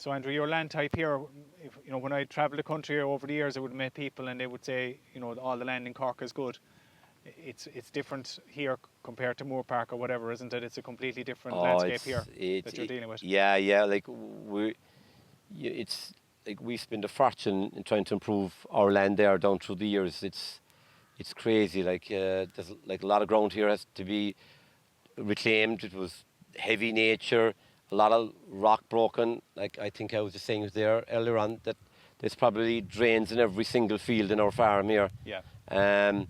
So Andrew, your land type here, when I travelled the country over the years, I would have met people and they would say, all the land in Cork is good. It's different here compared to Moore Park or whatever, isn't it? It's a completely different landscape here that you're dealing with. Yeah. It's like we spend a fortune in trying to improve our land there down through the years. It's crazy. There's a lot of ground here has to be reclaimed. It was heavy nature, a lot of rock broken. Like I think I was just saying there earlier on that there's probably drains in every single field in our farm here. Yeah. And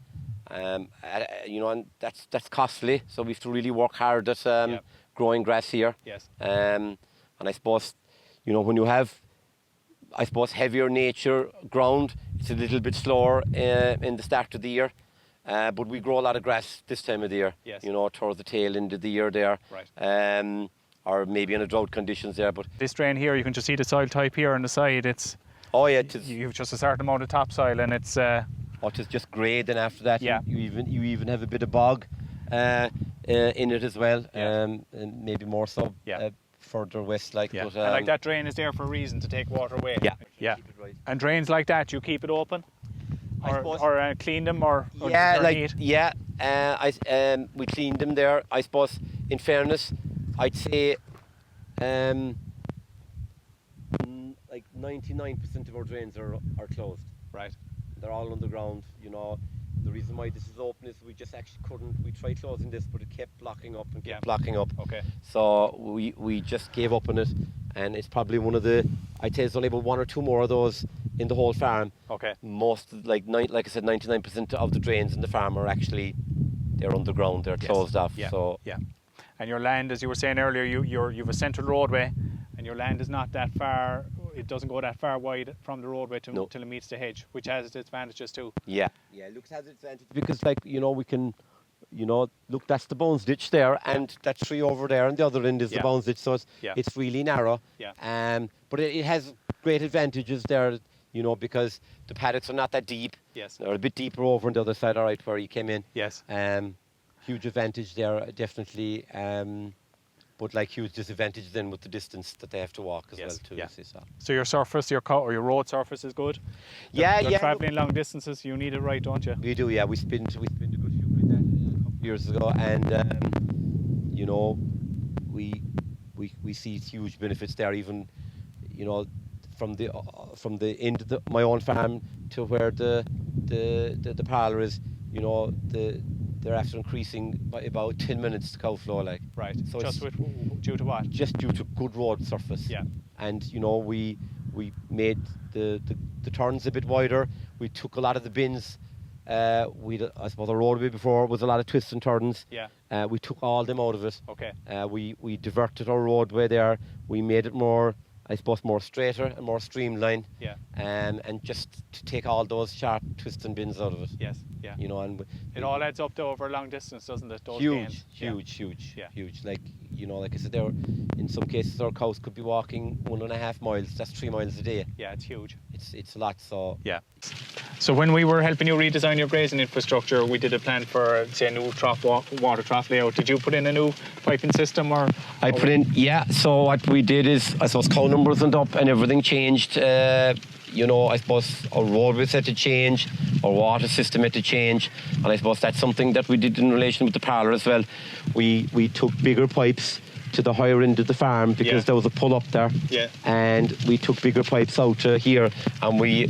that's costly. So we have to really work hard at growing grass here. Yes. And I suppose, when you have, heavier nature ground, it's a little bit slower in the start of the year. But we grow a lot of grass this time of the year. Yes. Towards the tail end of the year there. Right. Or maybe in a drought conditions there. But this drain here, you can just see the soil type here on the side. You've just a certain amount of topsoil, and it's. It's just grey. Then after that, yeah. you even have a bit of bog in it as well. Yeah. And maybe more so. Yeah. Further west, like. Yeah. But, and that drain is there for a reason, to take water away. Yeah. Yeah. Keep it right. And drains like that, you keep it open, or clean them, or we cleaned them there. I suppose, in fairness, I'd say, 99% of our drains are closed. Right. They're all underground. The reason why this is open is we just actually couldn't. We tried closing this, but it kept blocking up and kept blocking up. Okay. So we just gave up on it, and it's probably one of the. I'd say there's only about one or two more of those in the whole farm. Okay. Most, like I said, 99% of the drains in the farm are actually they're underground. They're closed off. Yeah. So yeah. And your land, as you were saying earlier, you've a central roadway, and your land is not that far. It doesn't go that far wide from the roadway till it meets the hedge, which has its advantages too. Yeah, it has its advantages because, we can, look, that's the bones ditch there, and that tree over there, and the other end is the bones ditch, so it's really narrow. Yeah. But it has great advantages there, because the paddocks are not that deep. Yes. They're a bit deeper over on the other side, all right, where you came in. Yes. Huge advantage there, definitely. But huge disadvantage then with the distance that they have to walk as well too. Yeah. So your surface, your road surface is good. You're travelling long distances. You need it right, don't you? We do, yeah. We spent a good few quid that a couple of years ago, and we see huge benefits there. Even from the end of my own farm to where the parlour is, they're after increasing by about 10 minutes to cow flow, like. Right. So due to what? Just due to good road surface. Yeah. And we made the turns a bit wider. We took a lot of the bins. I suppose the roadway before was a lot of twists and turns. Yeah. We took all them out of it. Okay. We diverted our roadway there. We made it more, I suppose, more straighter and more streamlined. Yeah. And just to take all those sharp twists and bins out of it. Yes. Yeah. And it all adds up to over a long distance, doesn't it? Those huge, gains. huge. Yeah. Like I said, there, in some cases our cows could be walking 1.5 miles. That's 3 miles a day. Yeah, it's huge. It's a lot. So yeah. So when we were helping you redesign your grazing infrastructure, we did a plan for, say, a new water trough layout. Did you put in a new piping system, or? I put in, yeah. So what we did is, I suppose, cow numbers went up and everything changed. I suppose our roadways had to change, our water system had to change, and I suppose that's something that we did in relation with the parlour as well. We took bigger pipes to the higher end of the farm because there was a pull up there. Yeah. And we took bigger pipes out to here, and we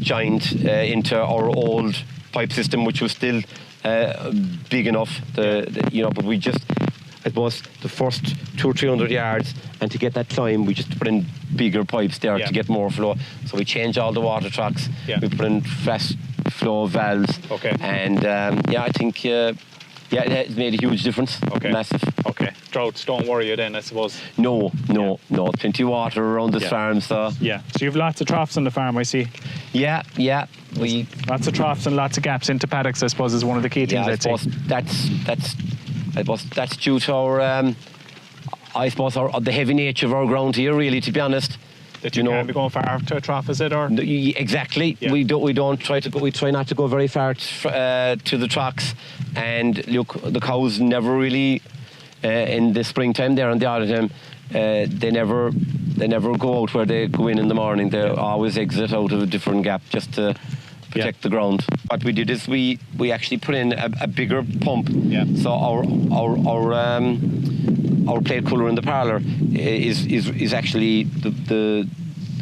joined into our old pipe system, which was still big enough. But we just, I suppose, the first 200 or 300 yards, and to get that climb, we just put in bigger pipes there to get more flow. So we changed all the water tracks. Yeah. We put in fast flow valves. Okay. And I think it's made a huge difference. Okay. Massive. Okay. Droughts don't worry you then, I suppose. No. Plenty of water around this farm, so. Yeah. So you've lots of troughs on the farm, I see. Yeah. Lots of troughs and lots of gaps into paddocks, I suppose, is one of the key things. I suppose that's due to our the heavy nature of our ground here, really, to be honest. That you can't be going far to a trough, is it? Or? Exactly. Yeah. We try not to go very far to the troughs. And look, the cows never really, in the springtime there and the autumn, they never go out where they go in the morning. They always exit out of a different gap just to protect the ground. What we did is we actually put in a bigger pump. Yeah. So our plate cooler in the parlour is actually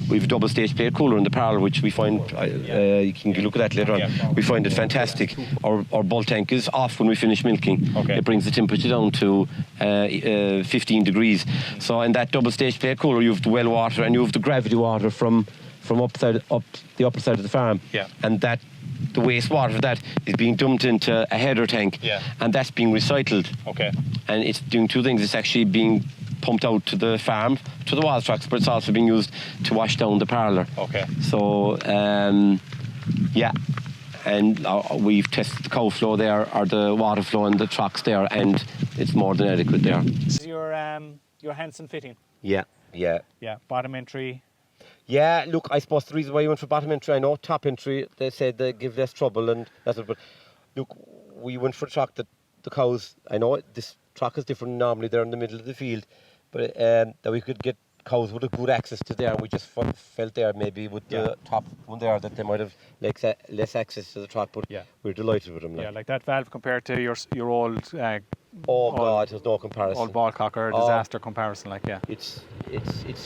we've a double stage plate cooler in the parlour, which we find you can look at that later on. We find it fantastic. Our bulk tank is off when we finish milking. Okay. It brings the temperature down to 15 degrees. So in that double stage plate cooler, you have the well water and you have the gravity water from up the upper side of the farm. Yeah. And that the wastewater of that is being dumped into a header tank. Yeah. And that's being recycled. Okay. And it's doing two things. It's actually being pumped out to the farm, to the water trucks, but it's also being used to wash down the parlour. Okay. So, yeah. And we've tested the cow flow there, or the water flow in the trucks there, and it's more than adequate there. This is your Hansen fitting. Yeah. Yeah. Bottom entry. Yeah, look, I suppose the reason why you went for bottom entry, I know top entry, they said they give less trouble and that's it, but look, we went for a track that the cows, I know this track is different normally, they're in the middle of the field, but that we could get cows with a good access to there, and we just felt there maybe with the top one there that they might have less access to the track, but we're delighted with them. Yeah, like that valve compared to your old... God, there's no comparison. Old ball cocker disaster comparison, like, It's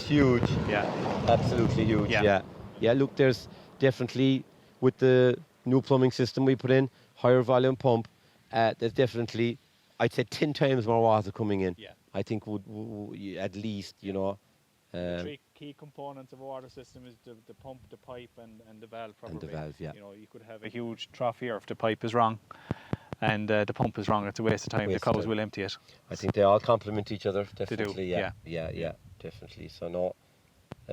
huge. Yeah. Absolutely huge, Yeah. Yeah, look, there's definitely, with the new plumbing system we put in, higher volume pump, there's definitely, I'd say 10 times more water coming in. Yeah. I think would at least, you know. The three key components of a water system is the pump, the pipe, and the valve. Probably. And the valve, yeah. You know, you could have a huge trough here if the pipe is wrong, and the pump is wrong. It's a waste of time. The cows will empty it. I think they all complement each other. Definitely, they do. Yeah, definitely. So no,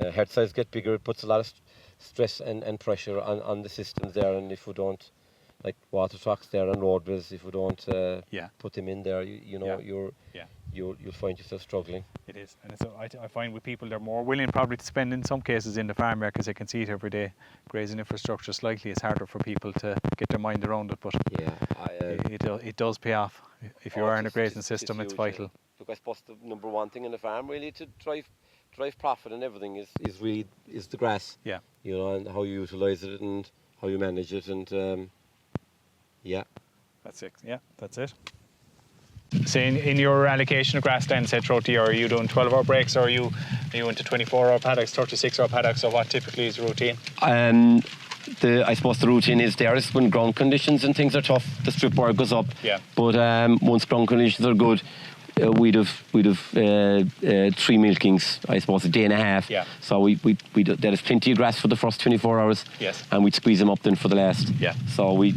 herd size get bigger. It puts a lot of stress and pressure on the systems there. And if we don't, like water trucks there and roadways, if we don't put them in there, you'll find yourself struggling. It is, and so I find with people they're more willing probably to spend in some cases in the farm because they can see it every day. Grazing infrastructure slightly is harder for people to get their mind around it, but it does pay off. If you are in a grazing system, it's vital. Look, I suppose the number one thing in the farm really to drive profit and everything is the grass. Yeah. You know, and how you utilise it and how you manage it, and That's it. Yeah, that's it. So in your allocation of grass then, say throughout the year, are you doing 12-hour breaks, or are you into 24-hour paddocks, 36-hour paddocks, or what typically is the routine? I suppose the routine is there is when ground conditions and things are tough, the strip work goes up. Yeah. But once ground conditions are good, we'd have 3 milkings, I suppose, a day and a half. Yeah. So there is plenty of grass for the first 24 hours. Yes. And we'd squeeze them up then for the last. Yeah. So we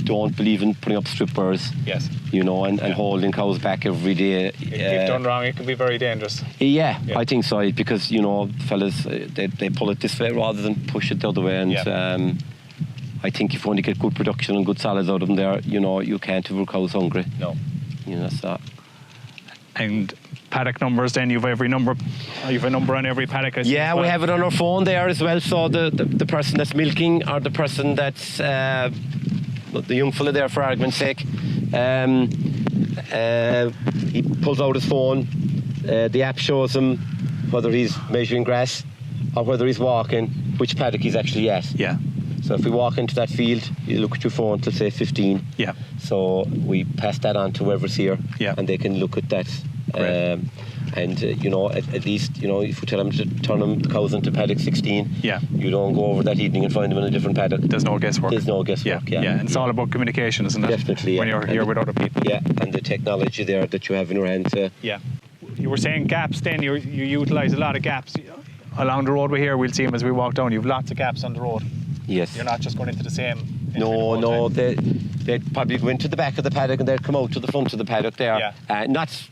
don't believe in putting up strip bars. Yes. You know, and holding cows back every day. If done wrong, it can be very dangerous. Yeah, I think so, because, you know, fellas, they pull it this way rather than push it the other way. And I think if you want to get good production and good solids out of them there, you know, you can't have your cows hungry. No. You know, so. And paddock numbers then, you've a number on every paddock. We have it on our phone there as well, so the person that's milking or the person that's the young fella there, for argument's sake, he pulls out his phone, the app shows him whether he's measuring grass or whether he's walking, which paddock he's actually at. Yeah. So if we walk into that field, you look at your phone to say 15. Yeah. So we pass that on to whoever's here, and they can look at that. You know, at least, you know, if we tell them to turn the cows into paddock 16, you don't go over that evening and find them in a different paddock. There's no guesswork. And it's all about communication, isn't it? Definitely, when you're here with other people. Yeah, and the technology there that you have in your hand. You were saying gaps then, you utilise a lot of gaps. Along the roadway here, we'll see them as we walk down. You've lots of gaps on the road. Yes. You're not just going into the same... No, they'd probably go into the back of the paddock and they'd come out to the front of the paddock there. Yeah.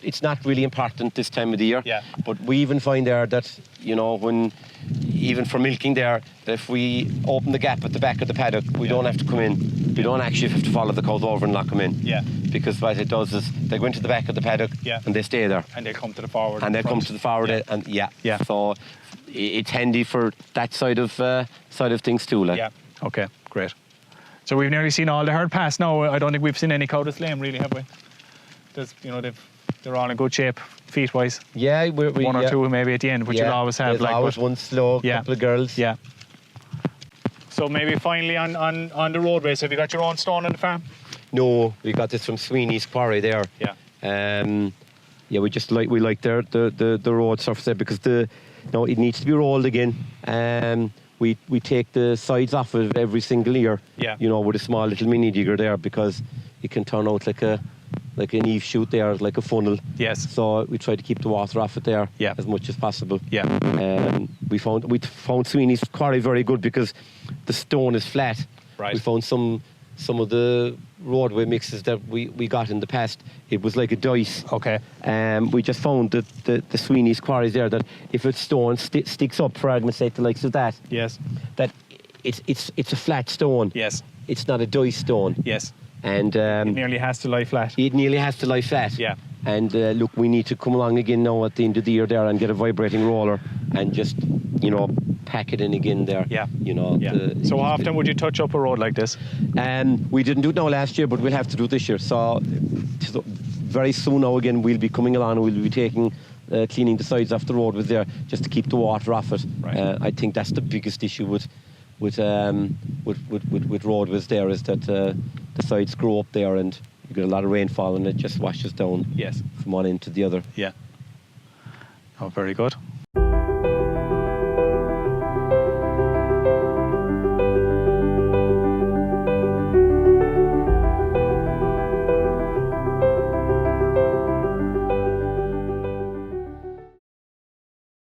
It's not really important this time of the year. Yeah. But we even find there that, you know, when even for milking there, that if we open the gap at the back of the paddock, we don't have to come in. We don't actually have to follow the cows over and lock them in. Yeah. Because what it does is they go into the back of the paddock and they stay there. And they come to the forward. And they come to the forward So it's handy for that side of things too. Like. Yeah. Okay. Great. So we've nearly seen all the herd pass now. I don't think we've seen any cow that's lame, really, have we? There's, you know, they've they're all in good shape, feet-wise. Yeah, One or two maybe at the end, which you'll always have. There's always one slow, couple of girls. Yeah. So maybe finally on the roadway, so have you got your own stone on the farm? No, we got this from Sweeney's quarry there. Yeah. Yeah, we like the road surface there because it needs to be rolled again. We take the sides off of it every single year. Yeah. With a small little mini digger there because it can turn out like an eave chute there, like a funnel. Yes. So we try to keep the water off it there as much as possible. Yeah. We found Sweeney's quarry very good because the stone is flat. Right. We found some of the roadway mixes that we got in the past. It was like a dice. Okay. We just found that the Sweeney's quarries there, that if it's stone sticks up, for argument's sake, the likes of that. Yes. That it's a flat stone. Yes. It's not a dice stone. Yes. And it nearly has to lie flat. It nearly has to lie flat. Yeah. And look, we need to come along again now at the end of the year there and get a vibrating roller and just pack it in again there. Yeah. Yeah. So how often would you touch up a road like this? We didn't do it now last year, but we'll have to do it this year. So very soon now again we'll be coming along and we'll be taking cleaning the sides off the road with there just to keep the water off it. Right. I think that's the biggest issue with roadways there, is that the sides grow up there and you get a lot of rainfall and it just washes down Yes. from one end to the other. Yeah. Oh, very good.